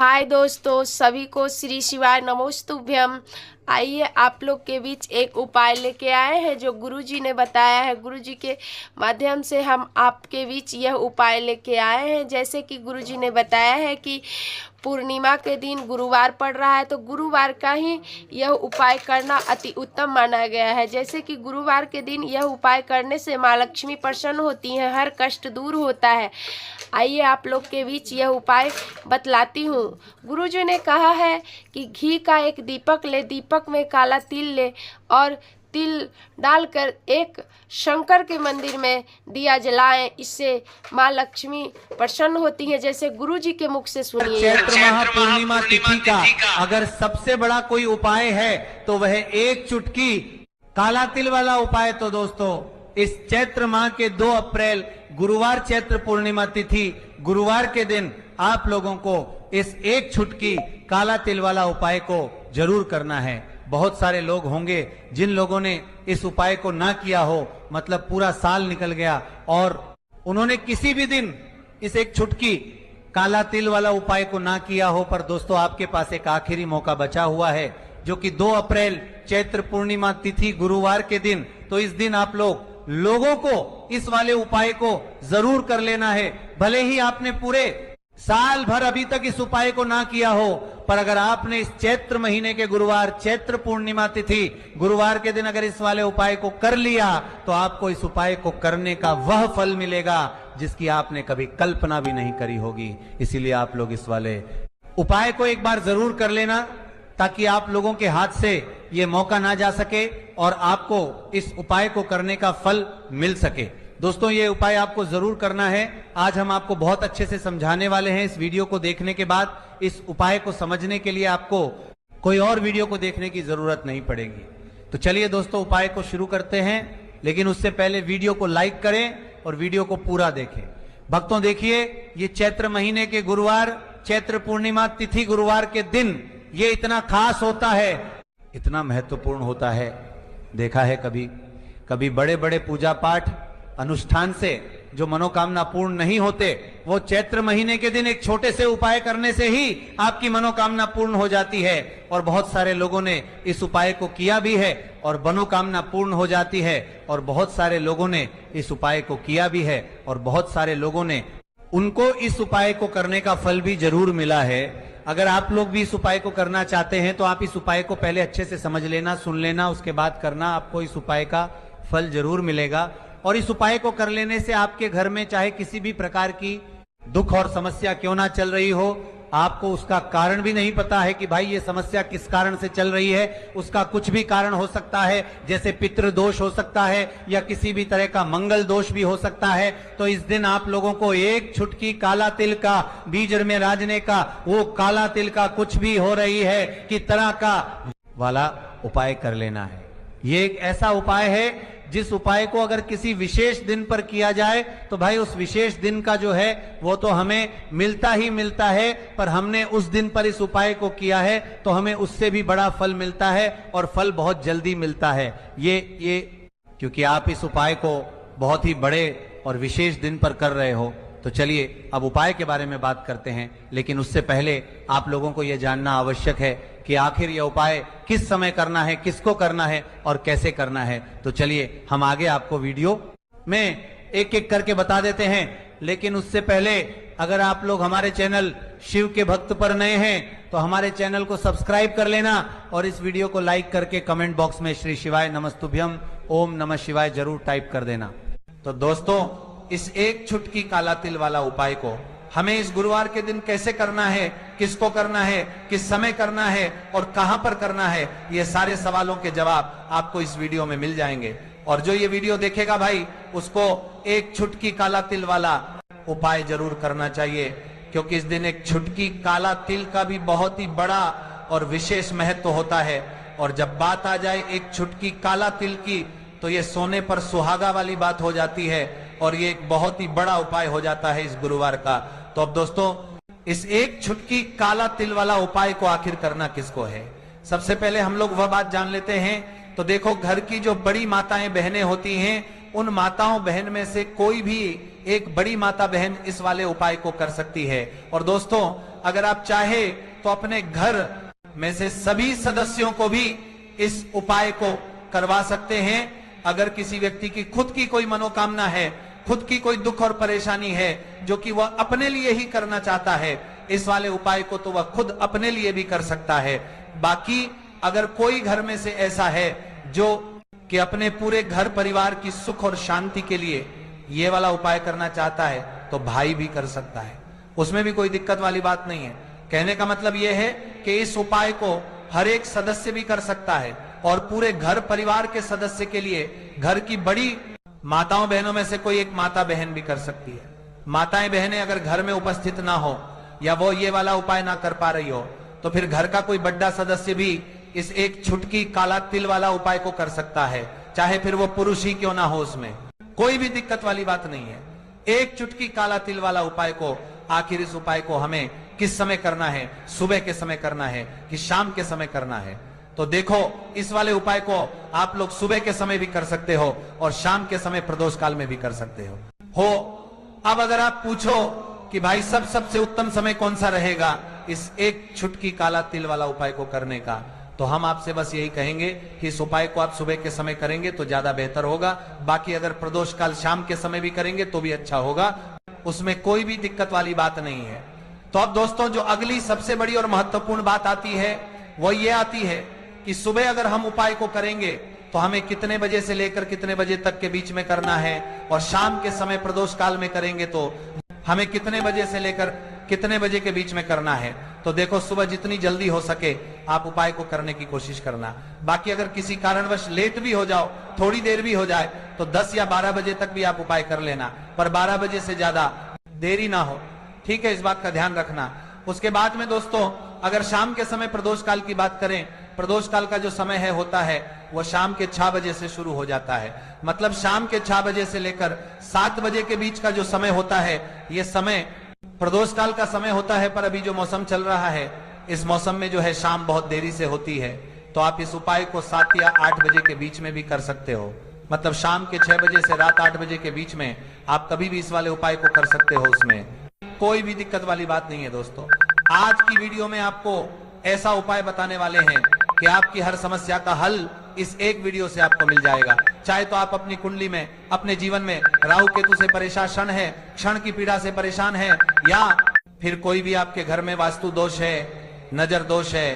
हाय दोस्तों, सभी को श्री शिवाय नमोस्तुभ्यम। आइए आप लोग के बीच एक उपाय लेके आए हैं जो गुरुजी ने बताया है। गुरुजी के माध्यम से हम आपके बीच यह उपाय लेके आए हैं। जैसे कि गुरुजी ने बताया है कि पूर्णिमा के दिन गुरुवार पड़ रहा है, तो गुरुवार का ही यह उपाय करना अति उत्तम माना गया है। जैसे कि गुरुवार के दिन यह उपाय करने से माँ लक्ष्मी प्रसन्न होती हैं, हर कष्ट दूर होता है। आइए आप लोग के बीच यह उपाय बतलाती हूँ। गुरुजी ने कहा है कि घी का एक दीपक ले, दीपक में काला तिल ले और तिल डालकर एक शंकर के मंदिर में दिया जलाएं। इससे माँ लक्ष्मी प्रसन्न होती है। जैसे गुरुजी के मुख से सुनिए। चैत्र महापूर्णिमा तिथि का अगर सबसे बड़ा कोई उपाय है तो वह एक चुटकी काला तिल वाला उपाय। तो दोस्तों, इस चैत्र माह के 2 अप्रैल गुरुवार चैत्र पूर्णिमा तिथि गुरुवार के दिन आप लोगों को इस एक चुटकी काला तिल वाला उपाय को जरूर करना है। बहुत सारे लोग होंगे जिन लोगों ने इस उपाय को ना किया हो, मतलब पूरा साल निकल गया और उन्होंने किसी भी दिन इस एक चुटकी काला तिल वाला उपाय को ना किया हो। पर दोस्तों, आपके पास एक आखिरी मौका बचा हुआ है, जो कि 2 अप्रैल चैत्र पूर्णिमा तिथि गुरुवार के दिन। तो इस दिन आप लोगों को इस वाले उपाय को जरूर कर लेना है। भले ही आपने पूरे साल भर अभी तक इस उपाय को ना किया हो, पर अगर आपने इस चैत्र महीने के गुरुवार चैत्र पूर्णिमा तिथि गुरुवार के दिन अगर इस वाले उपाय को कर लिया, तो आपको इस उपाय को करने का वह फल मिलेगा जिसकी आपने कभी कल्पना भी नहीं करी होगी। इसीलिए आप लोग इस वाले उपाय को एक बार जरूर कर लेना, ताकि आप लोगों के हाथ से ये मौका ना जा सके और आपको इस उपाय को करने का फल मिल सके। दोस्तों, ये उपाय आपको जरूर करना है। आज हम आपको बहुत अच्छे से समझाने वाले हैं। इस वीडियो को देखने के बाद इस उपाय को समझने के लिए आपको कोई और वीडियो को देखने की जरूरत नहीं पड़ेगी। तो चलिए दोस्तों, उपाय को शुरू करते हैं, लेकिन उससे पहले वीडियो को लाइक करें और वीडियो को पूरा देखें। भक्तों, देखिए, ये चैत्र महीने के गुरुवार चैत्र पूर्णिमा तिथि गुरुवार के दिन ये इतना खास होता है, इतना महत्वपूर्ण होता है। देखा है कभी बड़े बड़े पूजा पाठ अनुष्ठान से जो मनोकामना पूर्ण नहीं होते, वो चैत्र महीने के दिन एक छोटे से उपाय करने से ही आपकी मनोकामना पूर्ण हो जाती है। और बहुत सारे लोगों ने इस उपाय को किया भी है और मनोकामना पूर्ण हो जाती है। और बहुत सारे लोगों ने इस उपाय को किया भी है और बहुत सारे लोगों ने उनको इस उपाय को करने का फल भी जरूर मिला है। अगर आप लोग भी इस उपाय को करना चाहते हैं तो आप इस उपाय को पहले अच्छे से समझ लेना, सुन लेना, उसके बाद करना। आपको इस उपाय का फल जरूर मिलेगा। और इस उपाय को कर लेने से आपके घर में चाहे किसी भी प्रकार की दुख और समस्या क्यों ना चल रही हो, आपको उसका कारण भी नहीं पता है कि भाई ये समस्या किस कारण से चल रही है, उसका कुछ भी कारण हो सकता है, जैसे पितृ दोष हो सकता है या किसी भी तरह का मंगल दोष भी हो सकता है। तो इस दिन आप लोगों को एक चुटकी काला तिल का, बीज में राजने का, वो काला तिल का कुछ भी हो रही है कि तरह का वाला उपाय कर लेना है। ये एक ऐसा उपाय है जिस उपाय को अगर किसी विशेष दिन पर किया जाए तो भाई उस विशेष दिन का जो है वो तो हमें मिलता ही मिलता है, पर हमने उस दिन पर इस उपाय को किया है तो हमें उससे भी बड़ा फल मिलता है और फल बहुत जल्दी मिलता है। ये क्योंकि आप इस उपाय को बहुत ही बड़े और विशेष दिन पर कर रहे हो। तो चलिए अब उपाय के बारे में बात करते हैं, लेकिन उससे पहले आप लोगों को यह जानना आवश्यक है कि आखिर यह उपाय किस समय करना है, किसको करना है और कैसे करना है। तो चलिए हम आगे आपको वीडियो में एक एक करके बता देते हैं। लेकिन उससे पहले अगर आप लोग हमारे चैनल शिव के भक्त पर नए हैं तो हमारे चैनल को सब्सक्राइब कर लेना और इस वीडियो को लाइक करके कमेंट बॉक्स में श्री शिवाय नमस्तुभ्यम ओम नमः शिवाय जरूर टाइप कर देना। तो दोस्तों, इस एक चुटकी काला तिल वाला उपाय को हमें इस गुरुवार के दिन कैसे करना है, किसको करना है, किस समय करना है और कहां पर करना है, ये सारे सवालों के जवाब आपको इस वीडियो में मिल जाएंगे। और जो ये वीडियो देखेगा भाई, उसको एक चुटकी काला तिल वाला उपाय जरूर करना चाहिए, क्योंकि इस दिन एक चुटकी काला तिल का भी बहुत ही बड़ा और विशेष महत्व होता है। और जब बात आ जाए एक चुटकी काला तिल की, तो ये सोने पर सुहागा वाली बात हो जाती है और ये एक बहुत ही बड़ा उपाय हो जाता है इस गुरुवार का। तो अब दोस्तों, इस एक चुटकी काला तिल वाला उपाय को आखिर करना किसको है, सबसे पहले हम लोग वह बात जान लेते हैं। तो देखो, घर की जो बड़ी माताएं बहनें होती हैं, उन माताओं बहन में से कोई भी एक बड़ी माता बहन इस वाले उपाय को कर सकती है। और दोस्तों, अगर आप चाहे तो अपने घर में से सभी सदस्यों को भी इस उपाय को करवा सकते हैं। अगर किसी व्यक्ति की खुद की कोई मनोकामना है, खुद की कोई दुख और परेशानी है जो कि वह अपने लिए ही करना चाहता है, इस वाले उपाय को तो वह खुद अपने लिए भी कर सकता है। बाकी अगर कोई घर में से ऐसा है जो कि अपने पूरे घर परिवार की सुख और शांति के लिए ये वाला उपाय करना चाहता है तो भाई भी कर सकता है, उसमें भी कोई दिक्कत वाली बात नहीं है। कहने का मतलब यह है कि इस उपाय को हर एक सदस्य भी कर सकता है और पूरे घर परिवार के सदस्य के लिए घर की बड़ी माताओं बहनों में से कोई एक माता बहन भी कर सकती है। माताएं बहनें अगर घर में उपस्थित ना हो या वो ये वाला उपाय ना कर पा रही हो तो फिर घर का कोई बड़ा सदस्य भी इस एक छुटकी काला तिल वाला उपाय को कर सकता है, चाहे फिर वो पुरुष ही क्यों ना हो, उसमें कोई भी दिक्कत वाली बात नहीं है। एक चुटकी काला तिल वाला उपाय को, आखिर इस उपाय को हमें किस समय करना है, सुबह के समय करना है कि शाम के समय करना है? तो देखो, इस वाले उपाय को आप लोग सुबह के समय भी कर सकते हो और शाम के समय प्रदोष काल में भी कर सकते हो। अब अगर आप पूछो कि भाई सबसे उत्तम समय कौन सा रहेगा इस एक छुटकी काला तिल वाला उपाय को करने का, तो हम आपसे बस यही कहेंगे कि इस उपाय को आप सुबह के समय करेंगे तो ज्यादा बेहतर होगा। बाकी अगर प्रदोष काल शाम के समय भी करेंगे तो भी अच्छा होगा, उसमें कोई भी दिक्कत वाली बात नहीं है। तो अब दोस्तों, जो अगली सबसे बड़ी और महत्वपूर्ण बात आती है वो ये आती है कि सुबह अगर हम उपाय को करेंगे तो हमें कितने बजे से लेकर कितने बजे तक के बीच में करना है, और शाम के समय प्रदोष काल में करेंगे तो हमें कितने बजे से लेकर कितने बजे के बीच में करना है। तो देखो, सुबह जितनी जल्दी हो सके आप उपाय को करने की कोशिश करना। बाकी अगर किसी कारणवश लेट भी हो जाओ, थोड़ी देर भी हो जाए, तो 10 या 12 बजे तक भी आप उपाय कर लेना, पर 12 बजे से ज्यादा देरी ना हो, ठीक है? इस बात का ध्यान रखना। उसके बाद में दोस्तों, अगर शाम के समय प्रदोष काल की बात करें, प्रदोष काल का जो समय है होता है वो शाम के 6 बजे से शुरू हो जाता है। मतलब शाम के 6 बजे से लेकर 7 बजे के बीच का जो समय होता है, ये समय प्रदोष काल का समय होता है। पर अभी जो मौसम चल रहा है, इस मौसम में जो है शाम बहुत देरी से होती है, तो आप इस उपाय को 7 या 8 बजे के बीच में भी कर सकते हो। मतलब शाम के 6 बजे से रात 8 बजे के बीच में आप कभी भी इस वाले उपाय को कर सकते हो, उसमें कोई भी दिक्कत वाली बात नहीं है। दोस्तों, आज की वीडियो में आपको ऐसा उपाय बताने वाले हैं कि आपकी हर समस्या का हल इस एक वीडियो से आपको मिल जाएगा। चाहे तो आप अपनी कुंडली में, अपने जीवन में राहु केतु से परेशान है, क्षण की पीड़ा से परेशान है, या फिर कोई भी आपके घर में वास्तु दोष है, नजर दोष है,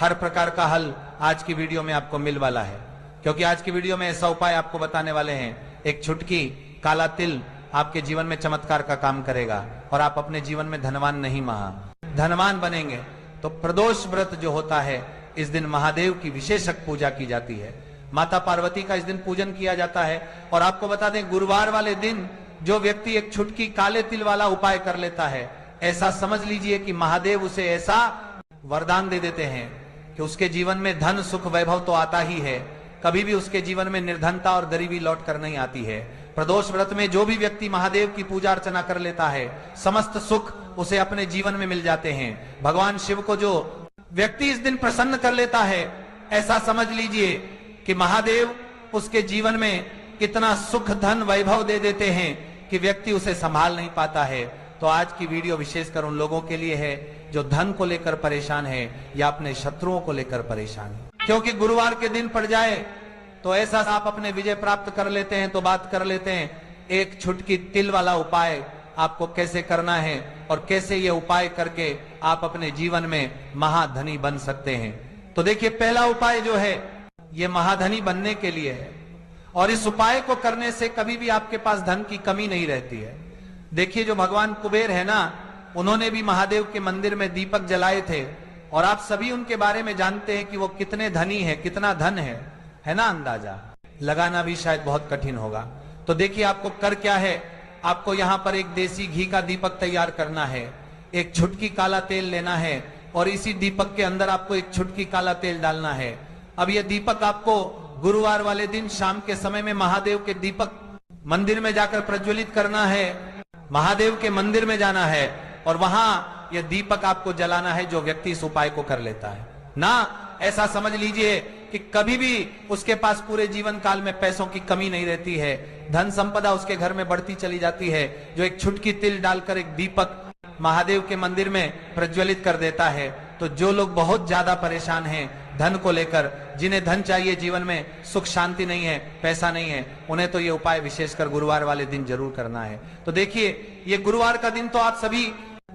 हर प्रकार का हल आज की वीडियो में आपको मिल वाला है। क्योंकि आज की वीडियो में ऐसा उपाय आपको बताने वाले हैं, एक छुटकी काला तिल आपके जीवन में चमत्कार का काम करेगा और आप अपने जीवन में धनवान नहीं धनवान बनेंगे। तो प्रदोष व्रत जो होता है, इस दिन महादेव की विशेषक पूजा की जाती है, माता पार्वती का इस दिन पूजन किया जाता है। और आपको बता दें, गुरुवार वाले दिन जो व्यक्ति एक छुटकी काले तिल वाला उपाय कर लेता है, ऐसा समझ लीजिए कि महादेव उसे ऐसा वरदान दे देते हैं कि उसके जीवन में धन सुख वैभव तो आता ही है, कभी भी उसके जीवन में निर्धनता और गरीबी लौट कर नहीं आती है। प्रदोष व्रत में जो भी व्यक्ति महादेव की पूजा अर्चना कर लेता है, समस्त सुख उसे अपने जीवन में मिल जाते हैं। भगवान शिव को जो व्यक्ति इस दिन प्रसन्न कर लेता है, ऐसा समझ लीजिए कि महादेव उसके जीवन में इतना सुख धन वैभव दे देते हैं कि व्यक्ति उसे संभाल नहीं पाता है। तो आज की वीडियो विशेषकर उन लोगों के लिए है जो धन को लेकर परेशान है या अपने शत्रुओं को लेकर परेशान है। क्योंकि गुरुवार के दिन पड़ जाए तो ऐसा आप अपने विजय प्राप्त कर लेते हैं। तो बात कर लेते हैं एक छुटकी तिल वाला उपाय आपको कैसे करना है और कैसे ये उपाय करके आप अपने जीवन में महाधनी बन सकते हैं। तो देखिए, पहला उपाय जो है ये महाधनी बनने के लिए है, और इस उपाय को करने से कभी भी आपके पास धन की कमी नहीं रहती है। देखिए, जो भगवान कुबेर है ना, उन्होंने भी महादेव के मंदिर में दीपक जलाए थे, और आप सभी उनके बारे में जानते हैं कि वो कितने धनी है, कितना धन है ना? अंदाजा लगाना भी शायद बहुत कठिन होगा। तो देखिए, आपको कर क्या है, आपको यहां पर एक देसी घी का दीपक तैयार करना है, एक छुटकी काला तेल लेना है, और इसी दीपक के अंदर आपको एक छुटकी काला तेल डालना है। अब यह दीपक आपको गुरुवार वाले दिन शाम के समय में महादेव के दीपक मंदिर में जाकर प्रज्वलित करना है। महादेव के मंदिर में जाना है और वहां यह दीपक आपको जलाना है, जो व्यक्ति इस उपाय को कर लेता है ना। ऐसा समझ लीजिए कि कभी भी उसके पास पूरे जीवन काल में पैसों की कमी नहीं रहती है, धन संपदा उसके घर में बढ़ती चली जाती है। जो एक छुटकी तिल डालकर एक दीपक महादेव के मंदिर में प्रज्वलित कर देता है। तो जो लोग बहुत ज्यादा परेशान हैं धन को लेकर, जिन्हें धन चाहिए, जीवन में सुख शांति नहीं है, पैसा नहीं है, उन्हें तो ये उपाय विशेषकर गुरुवार वाले दिन जरूर करना है। तो देखिए, ये गुरुवार का दिन तो आप सभी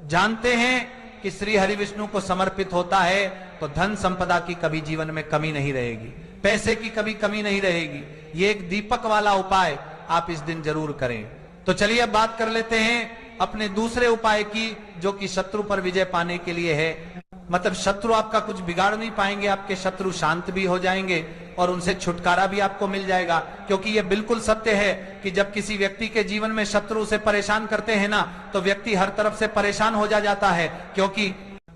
जानते हैं कि श्री हरि विष्णु को समर्पित होता है, तो धन संपदा की कभी जीवन में कमी नहीं रहेगी, पैसे की कभी कमी नहीं रहेगी। ये एक दीपक वाला उपाय आप इस दिन जरूर करें। तो चलिए अब बात कर लेते हैं अपने दूसरे उपाय की, जो कि शत्रु पर विजय पाने के लिए है। मतलब शत्रु आपका कुछ बिगाड़ नहीं पाएंगे, आपके शत्रु शांत भी हो जाएंगे और उनसे छुटकारा भी आपको मिल जाएगा। क्योंकि यह बिल्कुल सत्य है कि जब किसी व्यक्ति के जीवन में शत्रु उसे परेशान करते हैं ना, तो व्यक्ति हर तरफ से परेशान हो जाता है, क्योंकि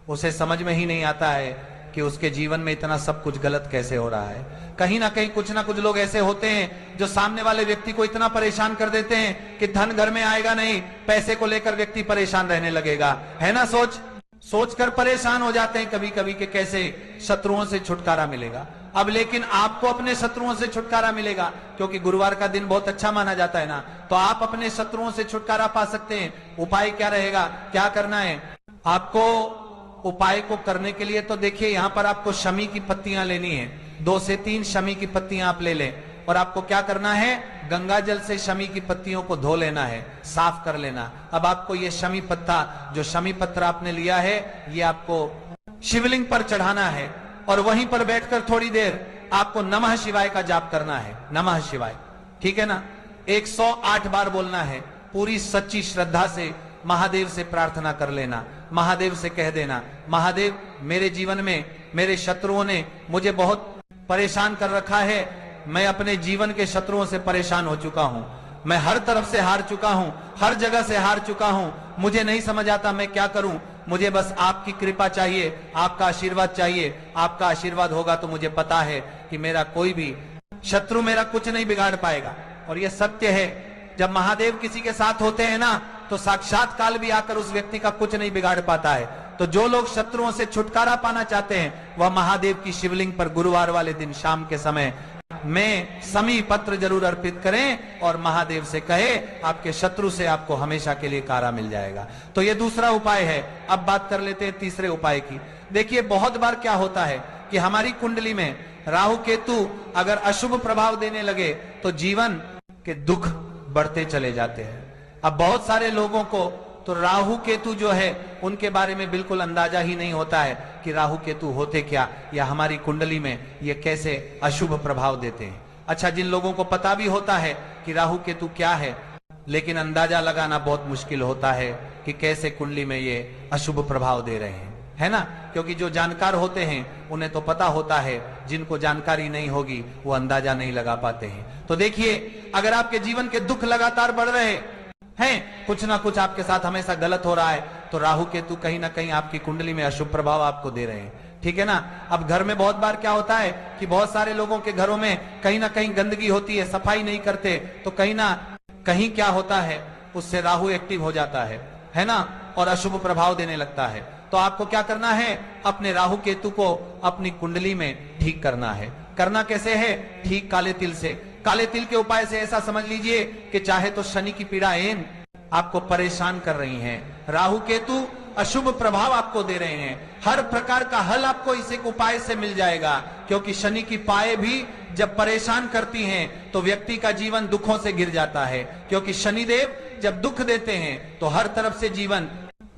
उसे समझ में ही नहीं आता है कि उसके जीवन में इतना सब कुछ गलत कैसे हो रहा है। कहीं ना कहीं कुछ ना कुछ लोग ऐसे होते हैं जो सामने वाले व्यक्ति को इतना परेशान कर देते हैं कि धन घर में आएगा नहीं, पैसे को लेकर व्यक्ति परेशान रहने लगेगा, है ना। सोचकर परेशान हो जाते हैं कभी कभी कि कैसे शत्रुओं से छुटकारा मिलेगा। अब लेकिन आपको अपने शत्रुओं से छुटकारा मिलेगा, क्योंकि गुरुवार का दिन बहुत अच्छा माना जाता है ना, तो आप अपने शत्रुओं से छुटकारा पा सकते हैं। उपाय क्या रहेगा, क्या करना है आपको? उपाय को करने के लिए तो देखिए, यहां पर आपको शमी की पत्तियां लेनी है, 2 से 3 शमी की पत्तियां आप ले लें, और आपको क्या करना है, गंगा जल से शमी की पत्तियों को धो लेना है, साफ कर लेना। अब आपको ये शमी पत्ता, जो शमी पत्र आपने लिया है, ये आपको शिवलिंग पर चढ़ाना है, और वहीं पर बैठकर थोड़ी देर आपको नमः शिवाय का जाप करना है। नमः शिवाय, ठीक है ना, 108 बार बोलना है। पूरी सच्ची श्रद्धा से महादेव से प्रार्थना कर लेना, महादेव से कह देना, महादेव मेरे जीवन में मेरे शत्रुओं ने मुझे बहुत परेशान कर रखा है, मैं अपने जीवन के शत्रुओं से परेशान हो चुका हूं, मैं हर तरफ से हार चुका हूं, हर जगह से हार चुका हूं, मुझे नहीं समझ आता मैं क्या करूं, मुझे बस आपकी कृपा चाहिए, आपका आशीर्वाद चाहिए। आपका आशीर्वाद होगा तो मुझे पता है कि मेरा कोई भी शत्रु मेरा कुछ नहीं बिगाड़ पाएगा। और यह सत्य है, जब महादेव किसी के साथ होते हैं ना, तो साक्षात काल भी आकर उस व्यक्ति का कुछ नहीं बिगाड़ पाता है। तो जो लोग शत्रुओं से छुटकारा पाना चाहते हैं, वह महादेव की शिवलिंग पर गुरुवार वाले दिन शाम के समय में शमी पत्र जरूर अर्पित करें, और महादेव से कहे, आपके शत्रु से आपको हमेशा के लिए कारा मिल जाएगा। तो ये दूसरा उपाय है। अब बात कर लेते हैं तीसरे उपाय की। देखिए, बहुत बार क्या होता है कि हमारी कुंडली में राहु केतु अगर अशुभ प्रभाव देने लगे तो जीवन के दुख बढ़ते चले जाते हैं। अब बहुत सारे लोगों को तो राहु केतु जो है उनके बारे में बिल्कुल अंदाजा ही नहीं होता है कि राहु केतु होते क्या, या हमारी कुंडली में ये कैसे अशुभ प्रभाव देते हैं। अच्छा, जिन लोगों को पता भी होता है कि राहु केतु क्या है, लेकिन अंदाजा लगाना बहुत मुश्किल होता है कि कैसे कुंडली में ये अशुभ प्रभाव दे रहे हैं, है ना। क्योंकि जो जानकार होते हैं उन्हें तो पता होता है, जिनको जानकारी नहीं होगी वो अंदाजा नहीं लगा पाते हैं। तो देखिए, अगर आपके जीवन के दुख लगातार बढ़ रहे हैं, कुछ ना कुछ आपके साथ हमेशा गलत हो रहा है, तो राहु केतु कहीं ना कहीं आपकी कुंडली में अशुभ प्रभाव आपको दे रहे हैं, ठीक है ना। अब घर में बहुत बार क्या होता है कि बहुत सारे लोगों के घरों में कहीं ना कहीं गंदगी होती है, सफाई नहीं करते, तो कहीं ना कहीं क्या होता है, उससे राहु एक्टिव हो जाता है ना, और अशुभ प्रभाव देने लगता है। तो आपको क्या करना है, अपने राहु केतु को अपनी कुंडली में ठीक करना है। करना कैसे है, ठीक काले तिल से। काले तिल के उपाय से ऐसा समझ लीजिए कि चाहे तो शनि की पीड़ाएं आपको परेशान कर रही हैं, राहु केतु अशुभ प्रभाव आपको दे रहे हैं, हर प्रकार का हल आपको इस एक उपाय से मिल जाएगा। क्योंकि शनि की पाए भी जब परेशान करती हैं तो व्यक्ति का जीवन दुखों से गिर जाता है। क्योंकि शनिदेव जब दुख देते हैं तो हर तरफ से जीवन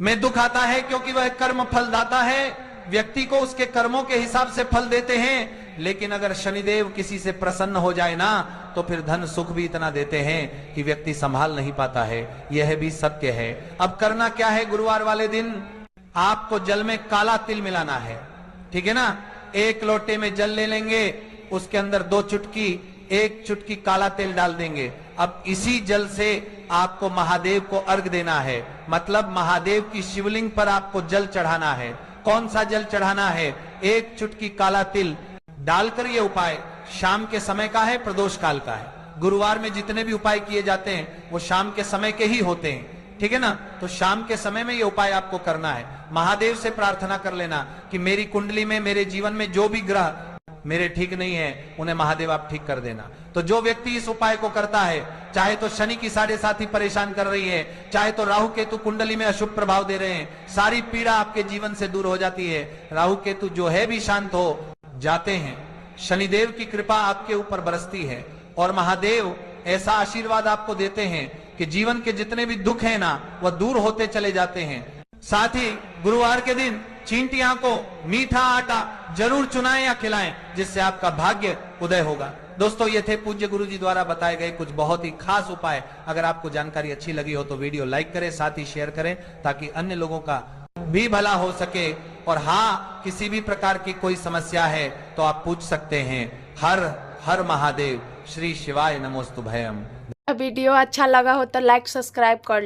में दुख आता है, क्योंकि वह कर्म फलदाता है, व्यक्ति को उसके कर्मों के हिसाब से फल देते हैं। लेकिन अगर शनिदेव किसी से प्रसन्न हो जाए ना, तो फिर धन सुख भी इतना देते हैं कि व्यक्ति संभाल नहीं पाता है। यह भी सत्य है। अब करना क्या है, गुरुवार वाले दिन आपको जल में काला तिल मिलाना है, ठीक है ना। 1 लोटे में जल ले लेंगे, उसके अंदर 2 चुटकी 1 चुटकी काला तिल डाल देंगे। अब इसी जल से आपको महादेव को अर्घ देना है, मतलब महादेव की शिवलिंग पर आपको जल चढ़ाना है। कौन सा जल चढ़ाना है, 1 चुटकी काला तिल डालकर। ये उपाय शाम के समय का है, प्रदोष काल का है। गुरुवार में जितने भी उपाय किए जाते हैं वो शाम के समय के ही होते हैं, ठीक है ना। तो शाम के समय में ये उपाय आपको करना है। महादेव से प्रार्थना कर लेना कि मेरी कुंडली में, मेरे जीवन में जो भी ग्रह मेरे ठीक नहीं है, उन्हें महादेव आप ठीक कर देना। तो जो व्यक्ति इस उपाय को करता है, चाहे तो शनि की 7.5 परेशान कर रही है, चाहे तो राहु केतु कुंडली में अशुभ प्रभाव दे रहे हैं, सारी पीड़ा आपके जीवन से दूर हो जाती है। राहु केतु जो है भी शांत हो जाते हैं, शनिदेव की कृपा आपके ऊपर बरसती है और महादेव ऐसा आशीर्वाद आपको देते हैं कि जीवन के जितने भी दुख है ना, वह दूर होते चले जाते हैं। साथ ही गुरुवार के दिन चींटियां को मीठा आटा जरूर चुनाएं या खिलाएं, जिससे आपका भाग्य उदय होगा। दोस्तों, ये थे पूज्य गुरुजी द्वारा बताए गए कुछ बहुत ही खास उपाय। अगर आपको जानकारी अच्छी लगी हो तो वीडियो लाइक करें, साथ ही शेयर करें, ताकि अन्य लोगों का भी भला हो सके। और हाँ, किसी भी प्रकार की कोई समस्या है तो आप पूछ सकते हैं। हर हर महादेव, श्री शिवाय नमोस्तुभयम। वीडियो अच्छा लगा हो तो लाइक सब्सक्राइब कर